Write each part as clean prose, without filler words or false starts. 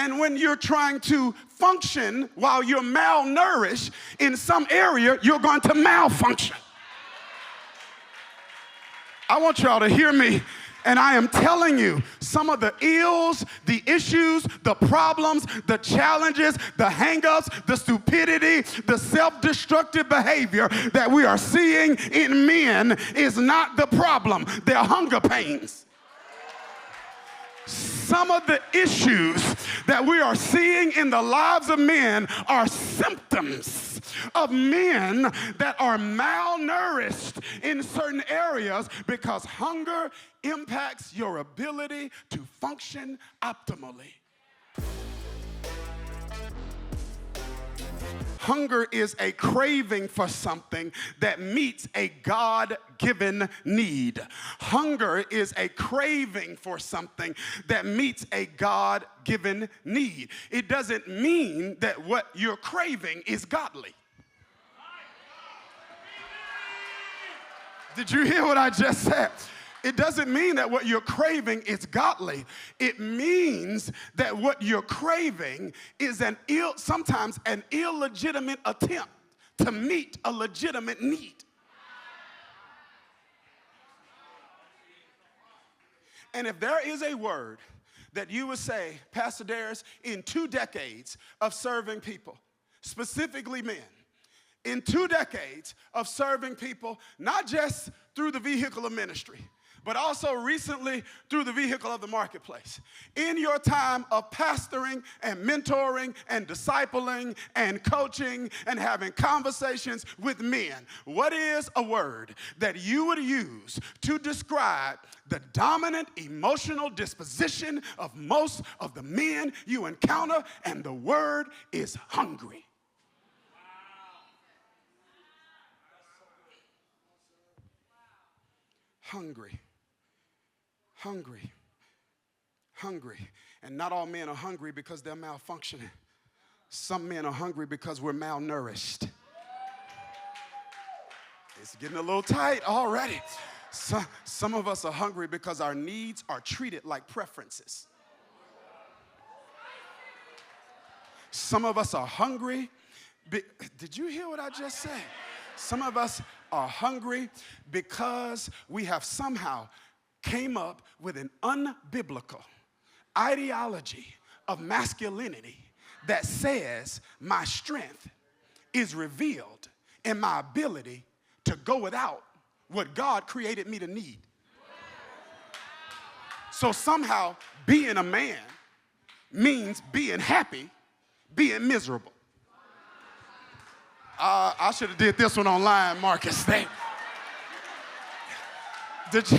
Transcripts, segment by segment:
And when you're trying to function while you're malnourished in some area, you're going to malfunction. I want y'all to hear me. And I am telling you, some of the ills, the issues, the problems, the challenges, the hangups, the stupidity, the self-destructive behavior that we are seeing in men is not the problem. They're hunger pains. Some of the issues that we are seeing in the lives of men are symptoms of men that are malnourished in certain areas because hunger impacts your ability to function optimally. Hunger is a craving for something that meets a God-given need. Hunger is a craving for something that meets a God-given need. It doesn't mean that what you're craving is godly. Did you hear what I just said? It doesn't mean that what you're craving is godly. It means that what you're craving is sometimes an illegitimate attempt to meet a legitimate need. And if there is a word that you would say, Pastor Dharius, in 2 decades of serving people, specifically men, in 2 decades of serving people, not just through the vehicle of ministry, but also recently through the vehicle of the marketplace. In your time of pastoring and mentoring and discipling and coaching and having conversations with men, what is a word that you would use to describe the dominant emotional disposition of most of the men you encounter? And the word is hungry. Hungry. Hungry, hungry. And not all men are hungry because they're malfunctioning. Some men are hungry because we're malnourished. It's getting a little tight already. Some of us are hungry because our needs are treated like preferences. Some of us are hungry. Did you hear what I just said? Some of us are hungry because we have somehow came up with an unbiblical ideology of masculinity that says my strength is revealed in my ability to go without what God created me to need. So somehow being a man means being happy, being miserable. I should have did this one online, Marcus. Did you?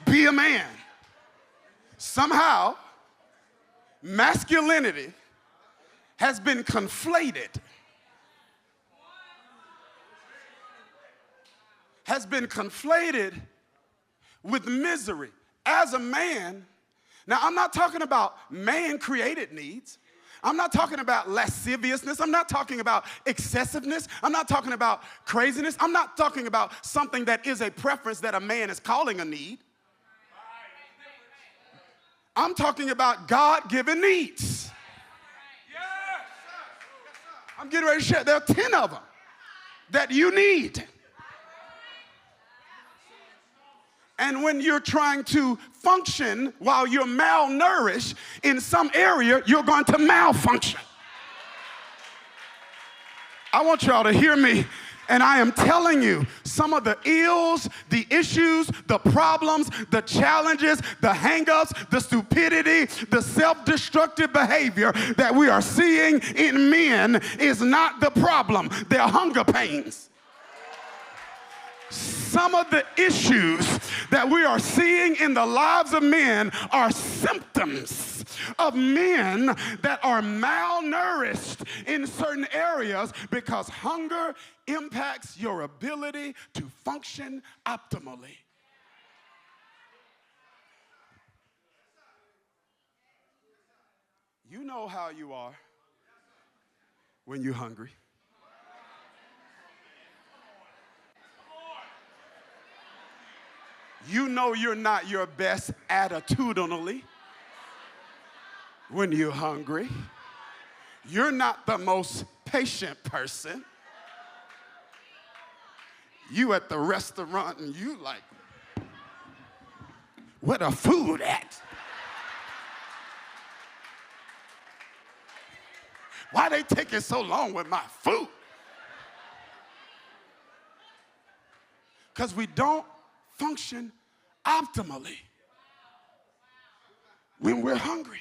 Be a man. Somehow, masculinity has been conflated. Has been conflated with misery. As a man, now I'm not talking about man-created needs. I'm not talking about lasciviousness. I'm not talking about excessiveness. I'm not talking about craziness. I'm not talking about something that is a preference that a man is calling a need. I'm talking about God-given needs. I'm getting ready to share. There are 10 of them that you need. And when you're trying to function while you're malnourished in some area, you're going to malfunction. I want y'all to hear me. And I am telling you, some of the ills, the issues, the problems, the challenges, the hangups, the stupidity, the self-destructive behavior that we are seeing in men is not the problem. They're hunger pains. Some of the issues that we are seeing in the lives of men are symptoms of men that are malnourished in certain areas because hunger impacts your ability to function optimally. You know how you are when you're hungry. You know you're not your best attitudinally when you're hungry. You're not the most patient person. You at the restaurant and you like, where the food at? Why they taking so long with my food? Because we don't function optimally when we're hungry.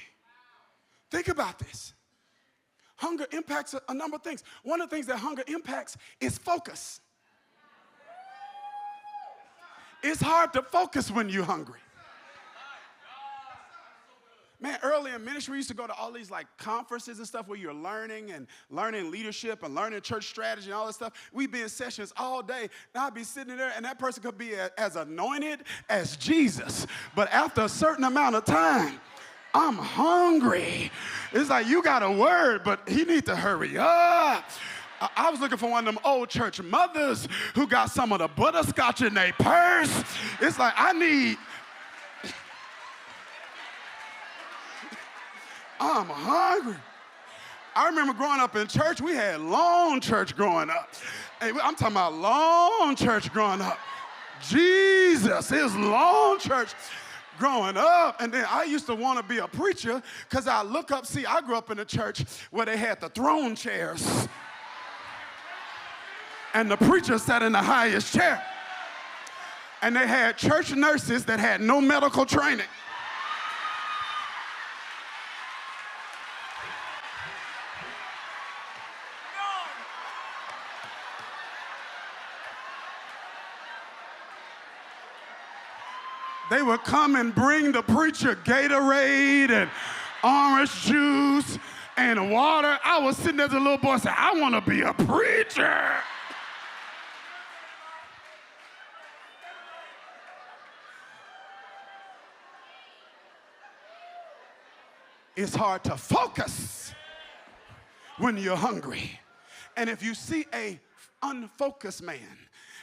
Think about this. Hunger impacts a number of things. One of the things that hunger impacts is focus. It's hard to focus when you're hungry. Man, early in ministry, we used to go to all these like conferences and stuff where you're learning leadership and learning church strategy and all that stuff. We'd be in sessions all day, and I'd be sitting there, and that person could be as anointed as Jesus. But after a certain amount of time, I'm hungry. It's like, you got a word, but he needs to hurry up. I was looking for one of them old church mothers who got some of the butterscotch in their purse. It's like, I'm hungry. I remember growing up in church, we had long church growing up. Hey, I'm talking about long church growing up. Jesus, it was long church growing up. And then I used to want to be a preacher because I look up, I grew up in a church where they had the throne chairs. And the preacher sat in the highest chair. And they had church nurses that had no medical training. They would come and bring the preacher Gatorade and orange juice and water. I was sitting there as a little boy saying, I want to be a preacher. It's hard to focus when you're hungry. And if you see a unfocused man,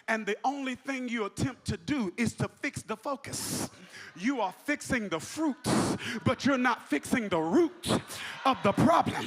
and the only thing you attempt to do is to fix the focus, you are fixing the fruits, but you're not fixing the root of the problem.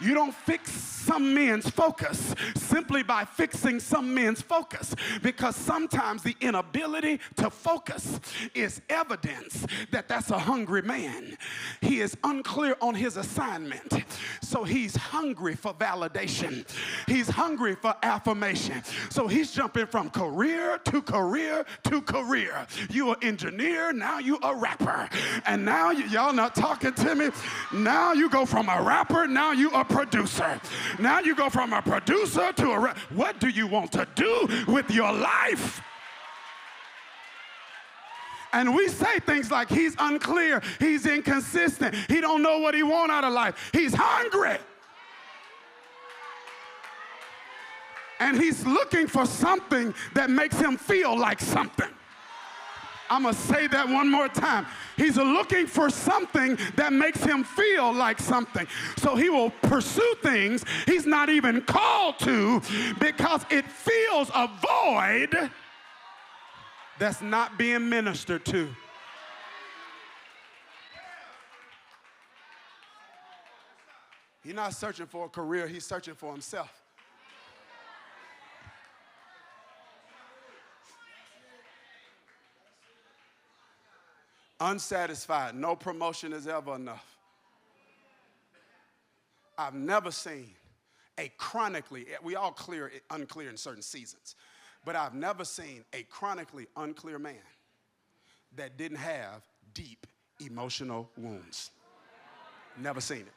You don't fix some men's focus simply by fixing some men's focus, because sometimes the inability to focus is evidence that that's a hungry man. He is unclear on his assignment, so he's hungry for validation. He's hungry for affirmation, so he's jumping from career to career to career. You an engineer, now you a rapper. And now y'all not talking to me. Now you go from a rapper, now you a producer. Now you go from a producer to a rapper. What do you want to do with your life? And we say things like, he's unclear, he's inconsistent, he don't know what he wants out of life. He's hungry. And he's looking for something that makes him feel like something. I'm going to say that one more time. He's looking for something that makes him feel like something. So he will pursue things he's not even called to because it fills a void that's not being ministered to. He's not searching for a career, he's searching for himself. Unsatisfied. No promotion is ever enough. I've never seen a chronically, we all unclear in certain seasons, but I've never seen a chronically unclear man that didn't have deep emotional wounds. Never seen it.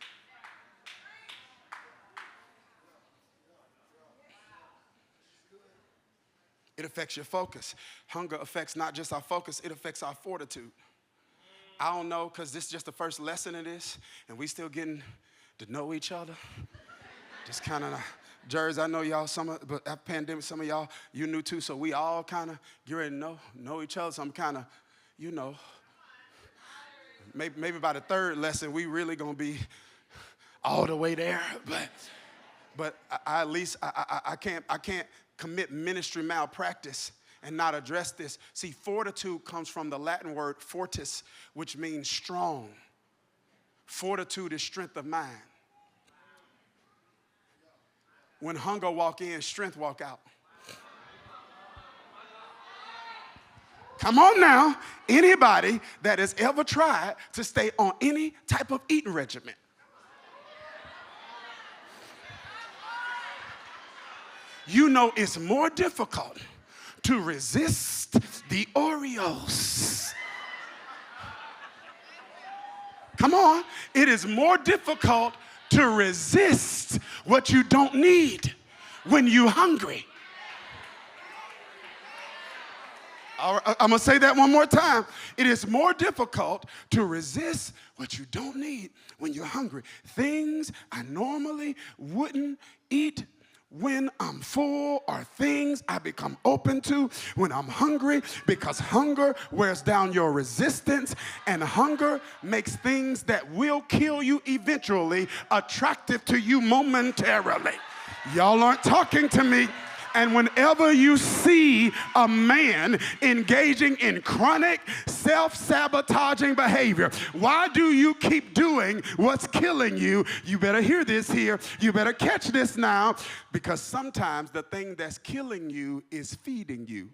It affects your focus. Hunger affects not just our focus, it affects our fortitude. I don't know, because this is just the first lesson in this, and we still getting to know each other. Just kind of, Jerz, I know y'all, but after pandemic, some of y'all, you knew too, so we all kind of get ready to know each other. So I'm kind of, maybe by the third lesson, we really going to be all the way there. But I at least, I can't commit ministry malpractice and not address this. See, fortitude comes from the Latin word fortis, which means strong. Fortitude is strength of mind. When hunger walk in, strength walk out. Come on now, anybody that has ever tried to stay on any type of eating regimen. You know it's more difficult to resist the Oreos. Come on, it is more difficult to resist what you don't need when you're hungry. I'm going to say that one more time. It is more difficult to resist what you don't need when you're hungry. Things I normally wouldn't eat when I'm full, or things I become open to when I'm hungry, because hunger wears down your resistance, and hunger makes things that will kill you eventually attractive to you momentarily. Y'all aren't talking to me. And whenever you see a man engaging in chronic self-sabotaging behavior, why do you keep doing what's killing you? You better hear this here. You better catch this now, because sometimes the thing that's killing you is feeding you.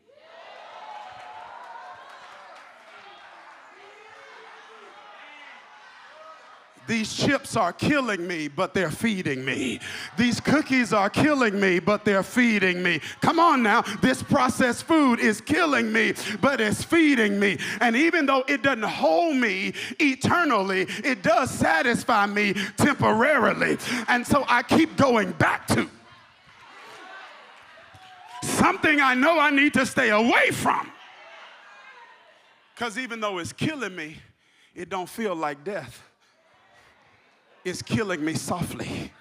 These chips are killing me, but they're feeding me. These cookies are killing me, but they're feeding me. Come on now, this processed food is killing me, but it's feeding me. And even though it doesn't hold me eternally, it does satisfy me temporarily. And so I keep going back to something I know I need to stay away from. Because even though it's killing me, it don't feel like death. It's killing me softly.